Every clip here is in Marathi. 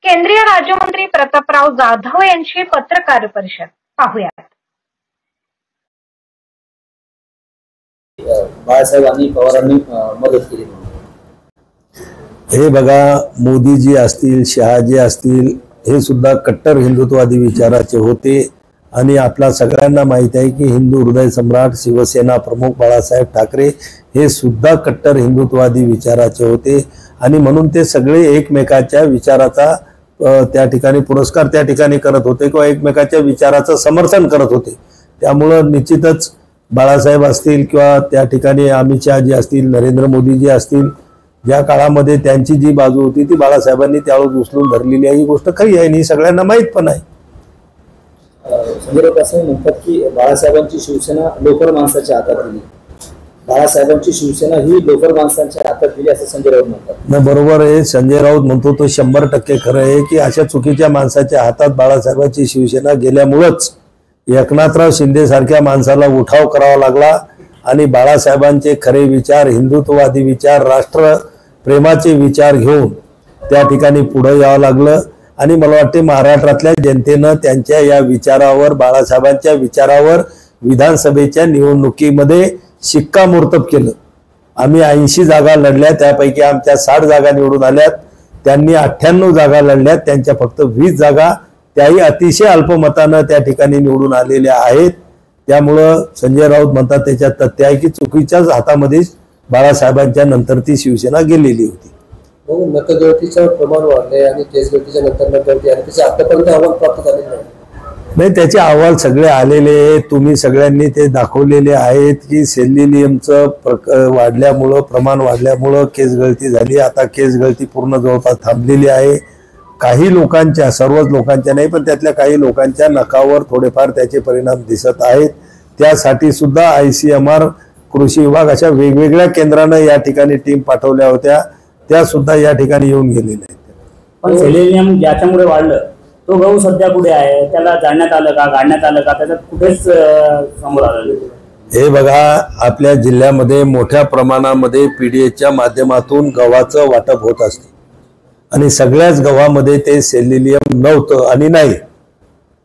केंद्रीय राज्यमंत्री प्रतापराव जाधव यांची पत्रकार परिषद पाहूयात। बाळासाहेबांनी पवारांनी मदत केली। हे बघा, मोदीजी असतील, शहाजी असतील, हे सुद्धा कट्टर हिंदुत्ववादी विचाराचे होते आणि आपल्या सगळ्यांना माहित आहे की हिंदू हृदय सम्राट शिवसेना प्रमुख बाळासाहेब ठाकरे हे सुद्धा कट्टर हिंदुत्ववादी विचाराचे होते आणि म्हणून ते सगळे एकमेकाच्या विचाराचा त्या ठिकाणी पुरस्कार त्या ठिकाणी करत होते किंवा एकमेकाच्या विचाराचं समर्थन करत होते। त्यामुळे निश्चितच बाळासाहेब असतील किंवा त्या ठिकाणी अमित शहाजी असतील, नरेंद्र मोदीजी असतील, ज्या काळामध्ये त्यांची जी बाजू होती ती बाळासाहेबांनी त्यावेळेस उचलून धरलेली आहे, ही गोष्ट खरी आहे आणि सगळ्यांना माहीत पण आहे। संजय राऊत असं म्हणतात की बाळासाहेबांची शिवसेना लोकर माणसाच्या हातात दिली, बाळासाहेबांची शिवसेना ही लोकर माणसांच्या हातात दिली असं संजय राऊत म्हणतात। नाही, बरोबर आहे, संजय राऊत म्हणतो तो 100% खरं आहे की अशा चुकीच्या माणसाच्या हातात बाळासाहेबांची शिवसेना गेल्यामुळेच एकनाथराव शिंदे सारख्या माणसाला उठाव करावा लागला आणि बाळासाहेबांचे खरे विचार, हिंदुत्ववादी विचार, राष्ट्र प्रेमाचे विचार घेऊन त्या ठिकाणी पुढे यावं लागलं आणि मला वाटते महाराष्ट्रातल्या जनतेनं त्यांच्या या विचारावर, बाळासाहेबांच्या विचारावर विधानसभेच्या निवडणुकीमध्ये शिक्कामोर्तब केलं। आम्ही 80 जागा लढल्या, त्यापैकी आमच्या 60 जागा निवडून आल्यात, त्यांनी 98 जागा लढल्यात, त्यांच्या फक्त 20 जागा त्याही अतिशय अल्पमतानं त्या ठिकाणी निवडून आलेल्या आहेत। त्यामुळं संजय राऊत म्हणतात त्याच्यात तथ्य आहे की चुकीच्याच हातामध्ये बाळासाहेबांच्या नंतर ती शिवसेना गेलेली होती। मतगळतीचं प्रमाण वाढले आणि केसगळतीच्या नंतर मतगळती आणि त्याचे आतापर्यंत अहवाल प्राप्त झाले नाही। त्याचे अहवाल सगळे आलेले आहेत, तुम्ही सगळ्यांनी ते दाखवलेले आहेत की सेल्युलियमचं वाढल्यामुळं, प्रमाण वाढल्यामुळं केसगळती झाली। आता केसगळती पूर्ण जवळपास थांबलेली आहे। काही लोकांच्या, सर्वच लोकांच्या नाही पण त्यातल्या काही लोकांच्या नखावर थोडेफार त्याचे परिणाम दिसत आहेत। त्यासाठी सुद्धा ICMR, कृषी विभाग अशा वेगवेगळ्या केंद्रानं या ठिकाणी टीम पाठवल्या होत्या, त्या सुद्धा या ठिकाणी येऊन गेलेल्या आहेत। पण सेलेनियम ज्याच्यामुळे वाढलं तो गहू सध्या कुठे आहे? त्याला जाणण्यात आलं का, गाडण्यात आलं का, त्याच्यात कुठेच समोर आलं? हे बघा, आपल्या जिल्ह्यामध्ये मोठ्या प्रमाणामध्ये PDAच्या माध्यमातून गव्हाचं वाटप होत असते आणि सगळ्याच गव्हामध्ये ते सेल्युलियम नव्हतं आणि नाही।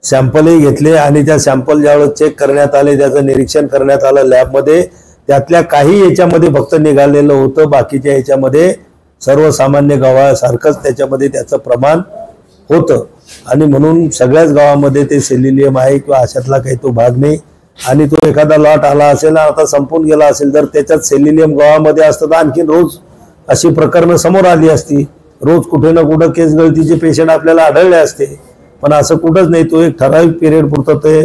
सॅम्पलही घेतले आणि त्या सॅम्पल ज्यावेळेस चेक करण्यात आले, त्याचं निरीक्षण करण्यात आलं लॅबमध्ये, त्यातल्या काही याच्यामध्ये फक्त निघालेलं होतं, बाकीच्या याच्यामध्ये सर्वसामान्य गव्हासारखंच त्याच्यामध्ये त्याचं प्रमाण होतं आणि म्हणून सगळ्याच गावामध्ये ते सेल्युलियम आहे किंवा अशातला काही तो भाग नाही। आणि तो एखादा लॉट आला असेल, आता संपून गेला असेल, जर त्याच्यात सेल्युलियम गावामध्ये असतं तर आणखी रोज अशी प्रकरणं समोर आली असती, रोज कुठे ना कुठं केसगळतीचे पेशंट आपल्याला आढळले असते, पण असं कुठंच नाही। तो एक ठराविक पिरियड पुरतं ते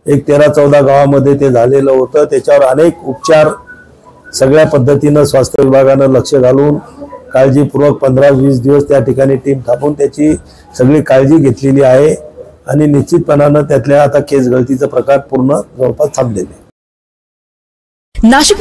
एक 13-14 गावामध्ये ते झालेलं होतं। त्याच्यावर अनेक उपचार सगळ्या पद्धतीनं स्वास्थ्य विभागानं लक्ष घालून काळजीपूर्वक 15-20 दिवस त्या ठिकाणी टीम थांबून त्याची सगळी काळजी घेतलेली आहे आणि निश्चितपणानं त्यातल्या आता केसगळतीचा प्रकार पूर्ण जवळपास थांबलेले। नाशिक